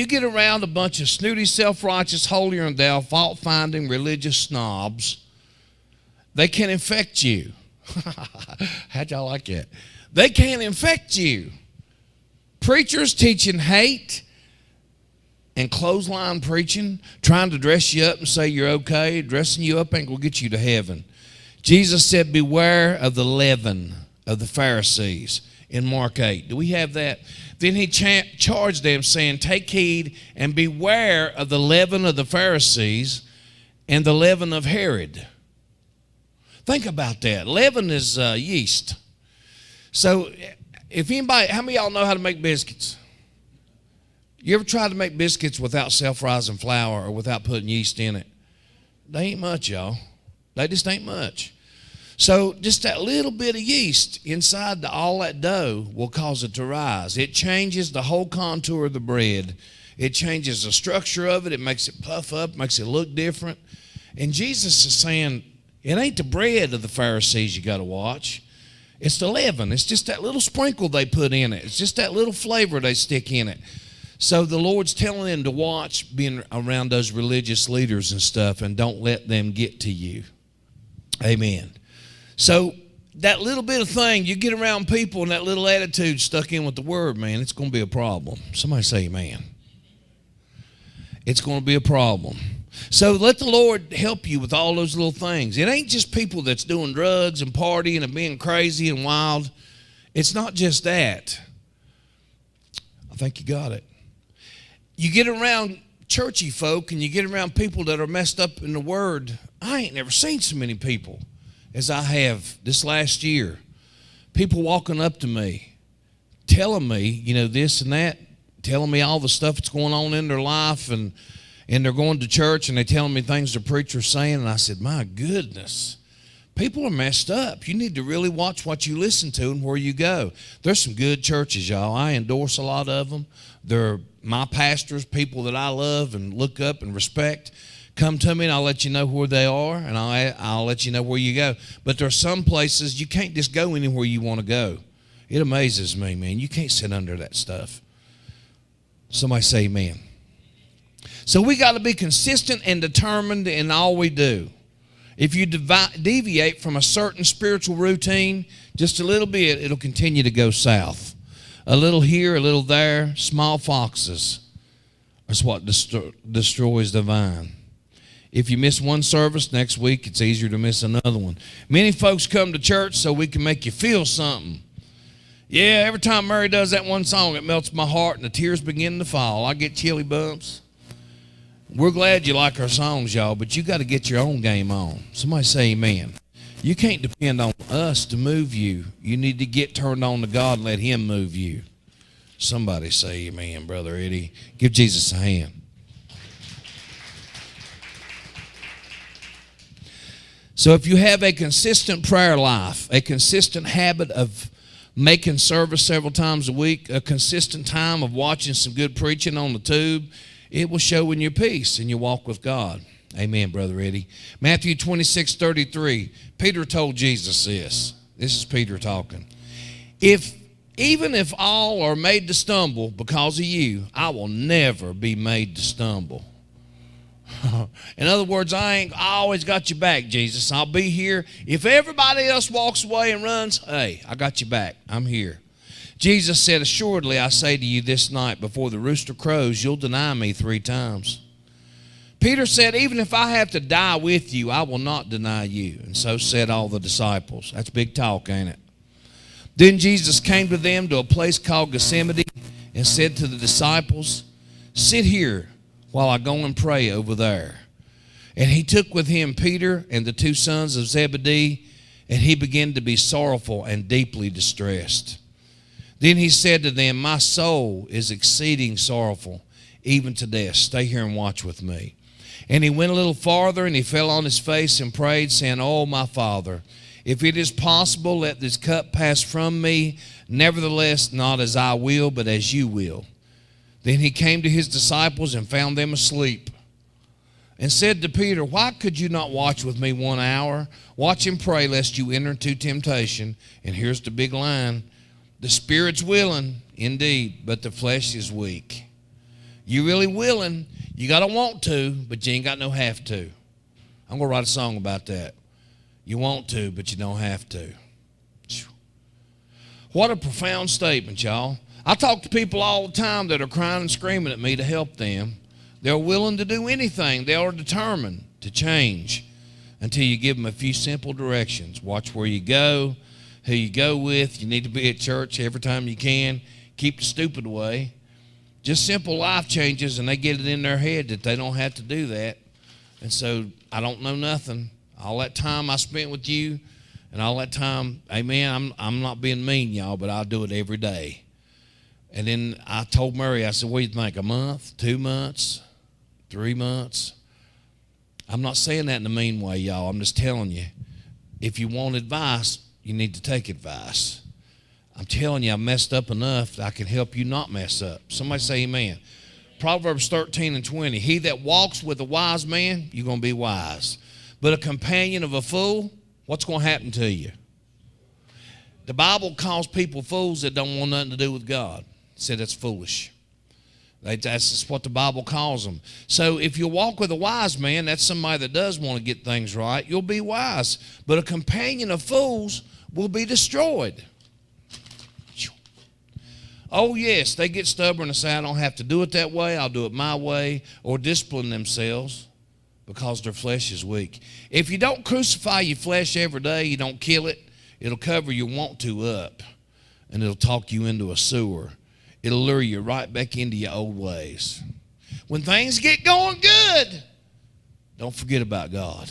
You get around a bunch of snooty, self-righteous, holier-than-thou, fault-finding religious snobs, they can infect you. How'd y'all like that? They can infect you. Preachers teaching hate and clothesline preaching, trying to dress you up and say you're okay. Dressing you up ain't going to get you to heaven. Jesus said, beware of the leaven of the Pharisees in Mark 8. Do we have that? Then he charged them, saying, take heed and beware of the leaven of the Pharisees and the leaven of Herod. Think about that. Leaven is yeast. So if anybody, how many of y'all know how to make biscuits? You ever tried to make biscuits without self-rising flour or without putting yeast in it? They ain't much, y'all. They just ain't much. So just that little bit of yeast inside all that dough will cause it to rise. It changes the whole contour of the bread. It changes the structure of it. It makes it puff up, makes it look different. And Jesus is saying, it ain't the bread of the Pharisees you got to watch. It's the leaven. It's just that little sprinkle they put in it. It's just that little flavor they stick in it. So the Lord's telling them to watch being around those religious leaders and stuff, and don't let them get to you. Amen. So that little bit of thing, you get around people and that little attitude stuck in with the word, man, it's going to be a problem. Somebody say amen. It's going to be a problem. So let the Lord help you with all those little things. It ain't just people that's doing drugs and partying and being crazy and wild. It's not just that. I think you got it. You get around churchy folk and you get around people that are messed up in the word. I ain't never seen so many people as I have this last year. People walking up to me, telling me, you know, this and that, telling me all the stuff that's going on in their life, and they're going to church and they're telling me things the preacher's saying, and I said, my goodness, people are messed up. You need to really watch what you listen to and where you go. There's some good churches, y'all. I endorse a lot of them. They're my pastors, people that I love and look up and respect. Come to me and I'll let you know where they are, and I'll let you know where you go. But there are some places you can't just go anywhere you want to go. It amazes me, man. You can't sit under that stuff. Somebody say amen. So we got to be consistent and determined in all we do. If you deviate from a certain spiritual routine just a little bit, it'll continue to go south. A little here, a little there, small foxes. That's what destroys the vine. If you miss one service, next week it's easier to miss another one. Many folks come to church so we can make you feel something. Yeah, every time Mary does that one song, it melts my heart and the tears begin to fall. I get chilly bumps. We're glad you like our songs, y'all, but you got to get your own game on. Somebody say amen. You can't depend on us to move you. You need to get turned on to God and let him move you. Somebody say amen, Brother Eddie. Give Jesus a hand. So if you have a consistent prayer life, a consistent habit of making service several times a week, a consistent time of watching some good preaching on the tube, it will show in your peace and your walk with God. Amen, Brother Eddie. Matthew 26:33, Peter told Jesus this. This is Peter talking. Even if all are made to stumble because of you, I will never be made to stumble. In other words, I always got your back, Jesus. I'll be here. If everybody else walks away and runs, hey, I got your back. I'm here. Jesus said, assuredly, I say to you this night, before the rooster crows, you'll deny me 3 times. Peter said, even if I have to die with you, I will not deny you. And so said all the disciples. That's big talk, ain't it? Then Jesus came to them to a place called Gethsemane and said to the disciples, sit here while I go and pray over there. And he took with him Peter and the 2 sons of Zebedee, and he began to be sorrowful and deeply distressed. Then he said to them, my soul is exceeding sorrowful, even to death. Stay here and watch with me. And he went a little farther, and he fell on his face and prayed, saying, oh, my Father, if it is possible, let this cup pass from me. Nevertheless, not as I will, but as you will. Then he came to his disciples and found them asleep, and said to Peter, why could you not watch with me 1 hour? Watch and pray, lest you enter into temptation. And here's the big line. The spirit's willing, indeed, but the flesh is weak. You really willing. You got to want to, but you ain't got no have to. I'm going to write a song about that. You want to, but you don't have to. What a profound statement, y'all. I talk to people all the time that are crying and screaming at me to help them. They're willing to do anything. They are determined to change until you give them a few simple directions. Watch where you go, who you go with. You need to be at church every time you can. Keep the stupid away. Just simple life changes, and they get it in their head that they don't have to do that. And so I don't know nothing. All that time I spent with you and all that time, amen, I'm not being mean, y'all, but I'll do it every day. And then I told Murray, I said, what do you think, a month, 2 months, 3 months? I'm not saying that in a mean way, y'all. I'm just telling you, if you want advice, you need to take advice. I'm telling you, I messed up enough that I can help you not mess up. Somebody say amen. Proverbs 13:20, he that walks with a wise man, you're going to be wise. But a companion of a fool, what's going to happen to you? The Bible calls people fools that don't want nothing to do with God. It said that's foolish. That's just what the Bible calls them. So if you walk with a wise man, that's somebody that does want to get things right, you'll be wise. But a companion of fools will be destroyed. Oh, yes, they get stubborn and say, I don't have to do it that way. I'll do it my way, or discipline themselves because their flesh is weak. If you don't crucify your flesh every day, you don't kill it, it'll cover your want to up, and it'll talk you into a sewer. It'll lure you right back into your old ways. When things get going good, don't forget about God.